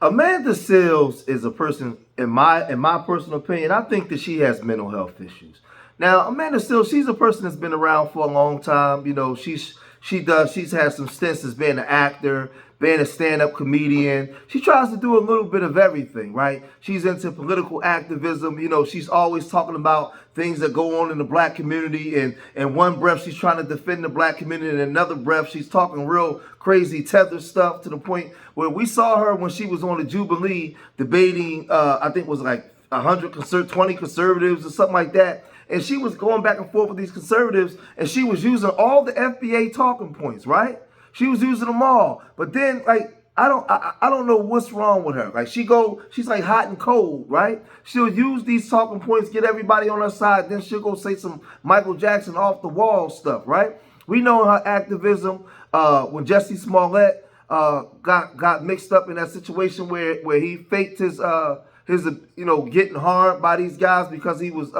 Amanda Sills is a person, in my personal opinion, I think that she has mental health issues. Now, Amanda Sills, she's a person that's been around for a long time. You know, she's had some stints as being an actor, being a stand-up comedian. She tries to do a little bit of everything, right? She's into political activism. You know, she's always talking about things that go on in the black community, and in one breath she's trying to defend the black community, and in another breath she's talking real crazy tether stuff, to the point where we saw her when she was on the Jubilee debating, I think it was like 20 conservatives or something like that. And she was going back and forth with these conservatives, and she was using all the FBA talking points, right? She was using them all. But then, like, I don't know what's wrong with her. Like, she's like hot and cold, right? She'll use these talking points, get everybody on her side, then she'll go say some Michael Jackson off the wall stuff, right? We know her activism when Jussie Smollett got mixed up in that situation where he faked his getting harmed by these guys because he was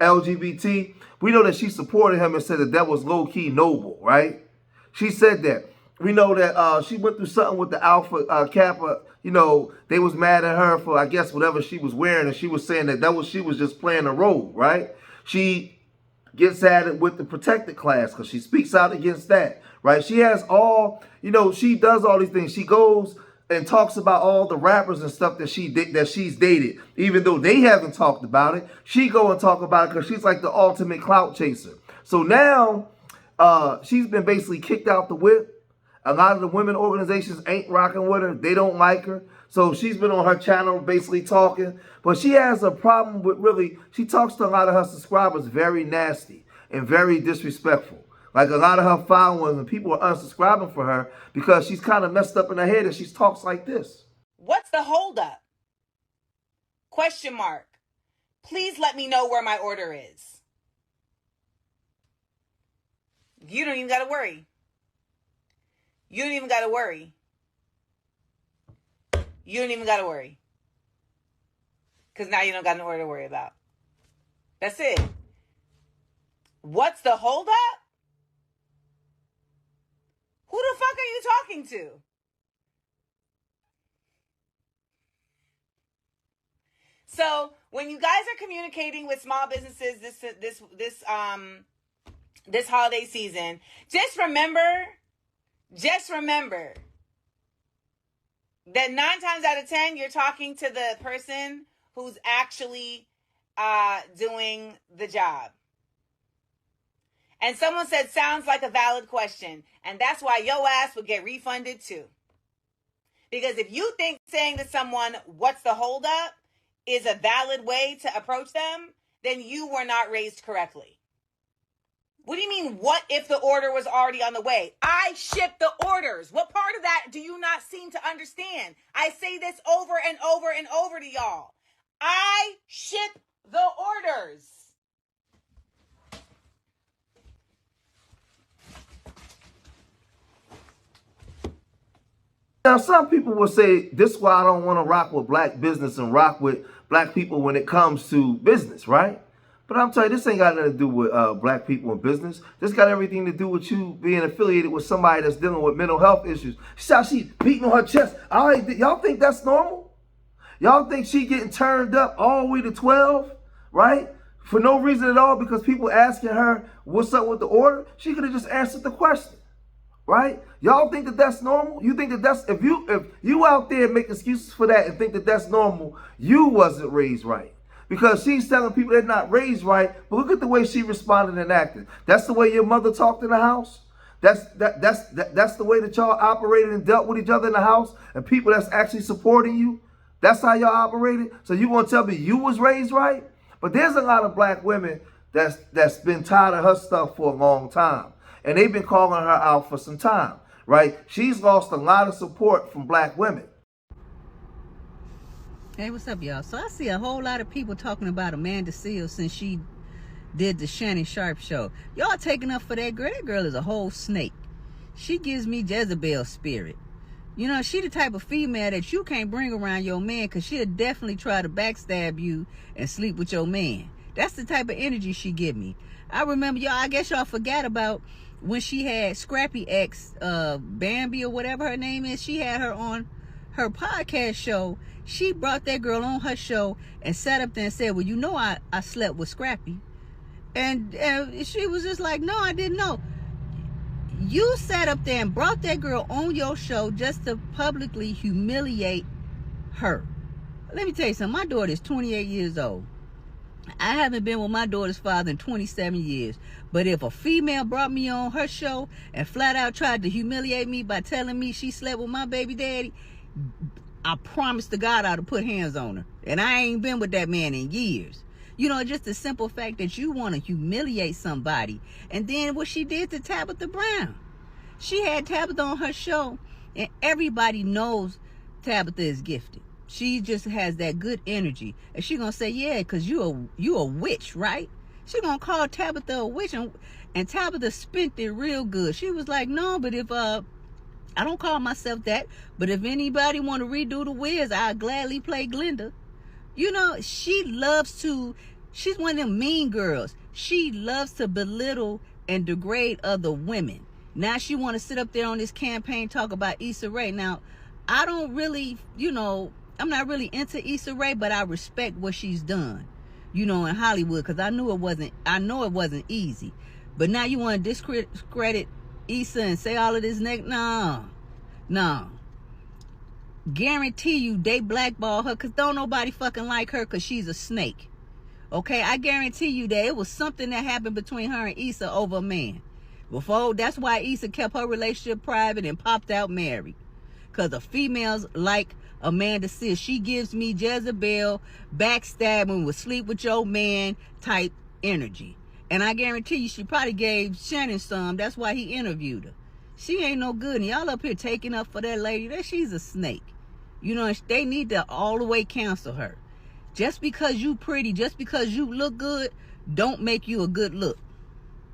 LGBT. We know that she supported him and said that was low-key noble, right? She said that. We know that she went through something with the Alpha Kappa. You know, they was mad at her for, I guess, whatever she was wearing, and she was saying that she was just playing a role, right? She gets at it with the protected class because she speaks out against that, right? She has she does all these things. She goes and talks about all the rappers and stuff that she's dated, even though they haven't talked about it. She go and talk about it because she's like the ultimate clout chaser. So now she's been basically kicked out the whip. A lot of the women organizations ain't rocking with her. They don't like her. So she's been on her channel basically talking. But she has a problem with she talks to a lot of her subscribers very nasty and very disrespectful. Like, a lot of her followers and people are unsubscribing for her because she's kind of messed up in her head and she talks like this. What's the holdup? Question mark. Please let me know where my order is. You don't even got to worry. You don't even got to worry. You don't even got to worry. Because now you don't got an order to worry about. That's it. What's the holdup? Who the fuck are you talking to? So when you guys are communicating with small businesses this holiday season, just remember that 9 times out of 10, you're talking to the person who's actually doing the job. And someone said, sounds like a valid question. And that's why your ass would get refunded too. Because if you think saying to someone, what's the holdup, is a valid way to approach them, then you were not raised correctly. What do you mean, what if the order was already on the way? I ship the orders. What part of that do you not seem to understand? I say this over and over and over to y'all. I ship the orders. Now, some people will say, this is why I don't want to rock with black business and rock with black people when it comes to business, right? But I'm telling you, this ain't got nothing to do with black people in business. This got everything to do with you being affiliated with somebody that's dealing with mental health issues. She's beating on her chest. Y'all think that's normal? Y'all think she getting turned up all the way to 12, right? For no reason at all, because people asking her, what's up with the order? She could have just answered the question, right? Y'all think that that's normal? You think that that's, if you out there make excuses for that and think that that's normal, you wasn't raised right. Because she's telling people they're not raised right, but look at the way she responded and acted. That's the way your mother talked in the house? That's the way that y'all operated and dealt with each other in the house, and people that's actually supporting you? That's how y'all operated? So you gonna tell me you was raised right? But there's a lot of black women that's been tired of her stuff for a long time, and they've been calling her out for some time, right? She's lost a lot of support from black women. Hey, what's up, y'all? So I see a whole lot of people talking about Amanda Sills since she did the Shannon Sharp show. Y'all taking up for that girl. That girl is a whole snake. She gives me Jezebel spirit. You know, she the type of female that you can't bring around your man, because she'll definitely try to backstab you and sleep with your man. That's the type of energy she give me. I remember, y'all, I guess y'all forgot about when she had Scrappy X, Bambi or whatever her name is. She had her on her podcast show, she brought that girl on her show and sat up there and said, well, you know, I slept with Scrappy. And she was just like, no, I didn't know. You sat up there and brought that girl on your show just to publicly humiliate her. Let me tell you something. My daughter is 28 years old. I haven't been with my daughter's father in 27 years. But if a female brought me on her show and flat out tried to humiliate me by telling me she slept with my baby daddy, I promise to God I'd have put hands on her. And I ain't been with that man in years. You know, just the simple fact that you want to humiliate somebody. And then what she did to Tabitha Brown. She had Tabitha on her show, and everybody knows Tabitha is gifted. She just has that good energy. And she gonna say, yeah, because you a witch, right? She gonna call Tabitha a witch. And Tabitha spent it real good. She was like, no, but if I don't call myself that, but if anybody want to redo the Wiz, I'll gladly play Glinda. You know, she's one of them mean girls. She loves to belittle and degrade other women. Now she want to sit up there on this campaign, talk about Issa Rae. Now, I don't really, I'm not really into Issa Rae, but I respect what she's done, in Hollywood, because I know it wasn't easy. But now you want to discredit Issa and say all of this no. Guarantee you they blackball her because don't nobody fucking like her because she's a snake. Okay, I guarantee you that it was something that happened between her and Issa over a man. That's why Issa kept her relationship private and popped out married. Because the females like Amanda Sills. She gives me Jezebel, backstabbing, would sleep with your man type energy. And I guarantee you she probably gave Shannon some. That's why he interviewed her. She ain't no good. And y'all up here taking up for that lady. She's a snake. They need to all the way cancel her. Just because you pretty, just because you look good, don't make you a good look.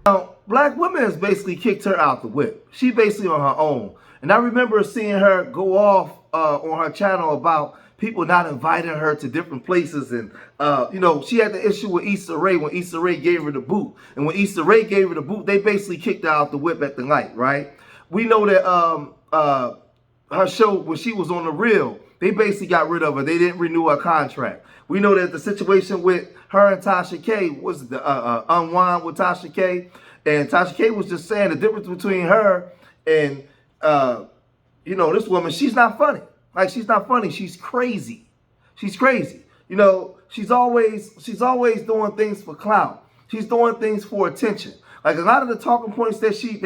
Now, Black women has basically kicked her out the whip. She basically on her own. And I remember seeing her go off on her channel about people not inviting her to different places. And, she had the issue with Issa Rae when Issa Rae gave her the boot. And when Issa Rae gave her the boot, they basically kicked her out the whip at the light, right? We know that her show, when she was on The Real, they basically got rid of her. They didn't renew her contract. We know that the situation with her and Tasha K was the unwind with Tasha K. And Tasha K was just saying the difference between her and, this woman, she's not funny. Like, she's not funny. She's crazy. She's crazy. She's always doing things for clout. She's doing things for attention. Like a lot of the talking points that she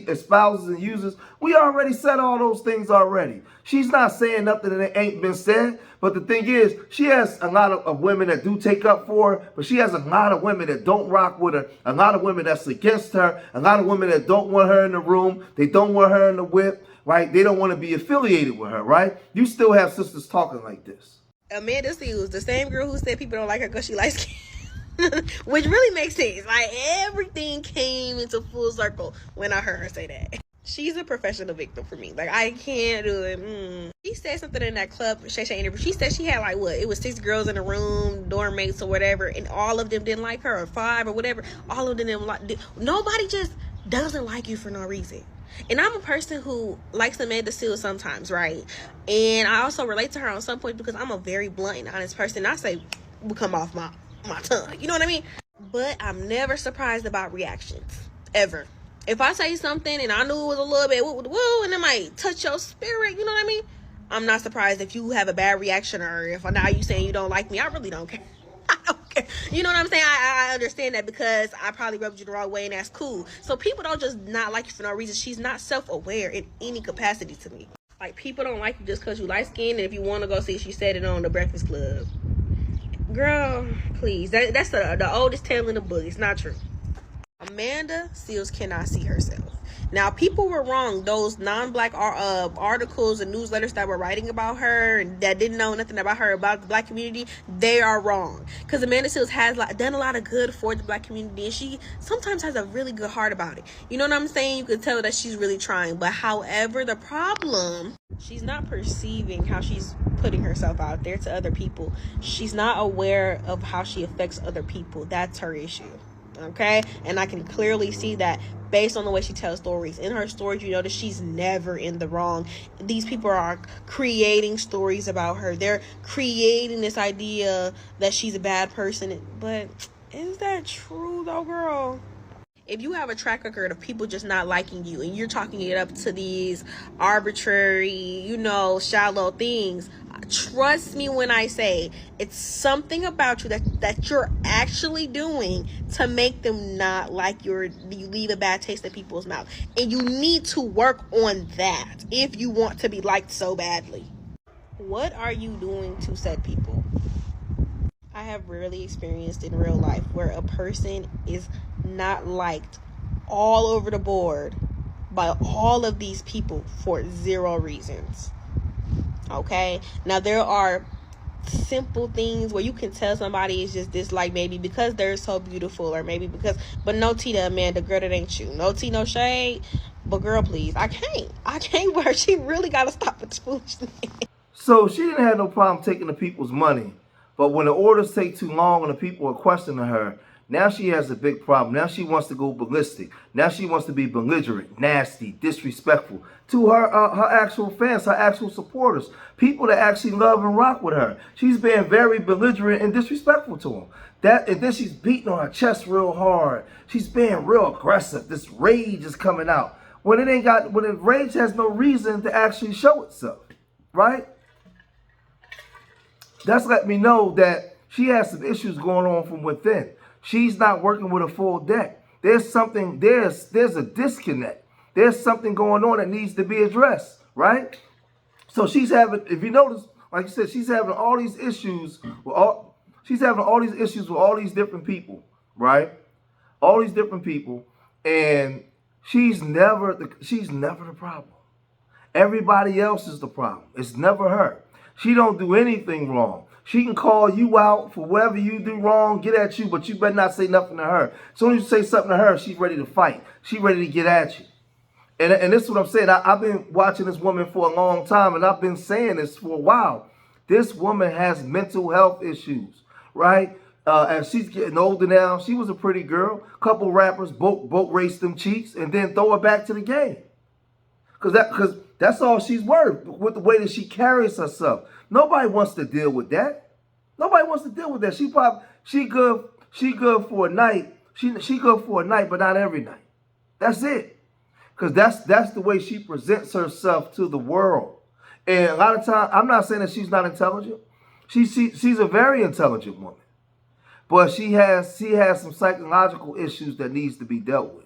espouses and uses, we already said all those things already. She's not saying nothing that ain't been said. But the thing is, she has a lot of women that do take up for her, but she has a lot of women that don't rock with her, a lot of women that's against her, a lot of women that don't want her in the room, they don't want her in the whip, right? They don't want to be affiliated with her, right? You still have sisters talking like this. Amanda Sills, the same girl who said people don't like her because she likes skin. Which really makes sense. Like, everything came into full circle when I heard her say that. She's a professional victim for me. Like, I can't do it. She said something in that club Shay Shay interview. She said she had it was 6 girls in a room, dorm mates or whatever, and all of them didn't like her, or 5 or whatever. All of them didn't like. Nobody just doesn't like you for no reason. And I'm a person who likes Amanda Sills sometimes, right? And I also relate to her on some point because I'm a very blunt and honest person. I say will come off my tongue, you know what I mean? But I'm never surprised about reactions, ever. If I say something and I knew it was a little bit woo and it might touch your spirit, you know what I mean? I'm not surprised if you have a bad reaction, or if now you saying you don't like me. I really don't care. I don't care. You know what I'm saying? I understand that because I probably rubbed you the wrong way, and that's cool. So people don't just not like you for no reason. She's not self-aware in any capacity to me. Like, people don't like you just because you light skinned, and if you want to go see, she said it on The Breakfast Club. Girl, please. That's the oldest tale in the book. It's not true. Amanda Sills cannot see herself. Now, people were wrong. Those non-black articles and newsletters that were writing about her and that didn't know nothing about her, about the black community, they are wrong. Because Amanda Sills has done a lot of good for the black community, and she sometimes has a really good heart about it. You know what I'm saying? You can tell that she's really trying. But however, the problem, she's not perceiving how she's putting herself out there to other people. She's not aware of how she affects other people. That's her issue. okay? And I can clearly see that based on the way she tells stories. In her stories, you notice she's never in the wrong. These people are creating stories about her. They're creating this idea that she's a bad person. But is that true though, girl? If you have a track record of people just not liking you and you're talking it up to these arbitrary, shallow things, trust me when I say it's something about you that you're actually doing to make them not like you leave a bad taste in people's mouth. And you need to work on that if you want to be liked so badly. What are you doing to said people? I have rarely experienced in real life where a person is not liked all over the board by all of these people for zero reasons. Okay? Now, there are simple things where you can tell somebody is just disliked, maybe because they're so beautiful, or maybe but no tea to Amanda, girl, that ain't you. No tea, no shade. But girl, please, I can't wear. She really got to stop with this foolishness. So she didn't have no problem taking the people's money. But when the orders take too long and the people are questioning her, now she has a big problem. Now she wants to go ballistic. Now she wants to be belligerent, nasty, disrespectful to her actual fans, her actual supporters, people that actually love and rock with her. She's being very belligerent and disrespectful to them. And then she's beating on her chest real hard. She's being real aggressive. This rage is coming out when the rage has no reason to actually show itself, right? That's let me know that she has some issues going on from within. She's not working with a full deck. There's a disconnect. There's something going on that needs to be addressed, right? So she's having, if you notice, like I said, she's having all these issues with all these different people, right? All these different people, and she's never the problem. Everybody else is the problem. It's never her. She don't do anything wrong. She can call you out for whatever you do wrong, get at you, but you better not say nothing to her. As soon as you say something to her, she's ready to fight. She's ready to get at you. And this is what I'm saying. I've been watching this woman for a long time, and I've been saying this for a while. This woman has mental health issues, right? As she's getting older now, she was a pretty girl. Couple rappers boat race them cheeks and then throw her back to the game. Because that's all she's worth with the way that she carries herself. Nobody wants to deal with that. Nobody wants to deal with that. She good for a night. She good for a night, but not every night. That's it. Because that's the way she presents herself to the world. And a lot of times, I'm not saying that she's not intelligent. She's a very intelligent woman. But she has some psychological issues that needs to be dealt with.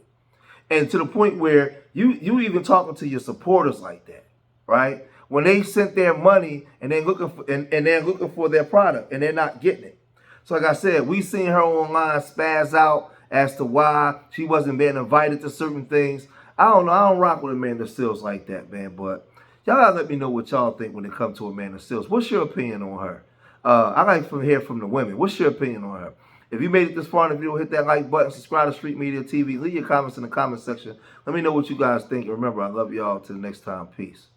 And to the point where you even talking to your supporters like that, right? When they sent their money and they're looking for their product and they're not getting it. So like I said, we seen her online spaz out as to why she wasn't being invited to certain things. I don't know. I don't rock with Amanda Sills like that, man. But y'all gotta let me know what y'all think when it comes to Amanda Sills. What's your opinion on her? I like to hear from the women. What's your opinion on her? If you made it this far in the video, hit that like button, subscribe to Street Media TV, leave your comments in the comment section. Let me know what you guys think. And remember, I love y'all. Till the next time. Peace.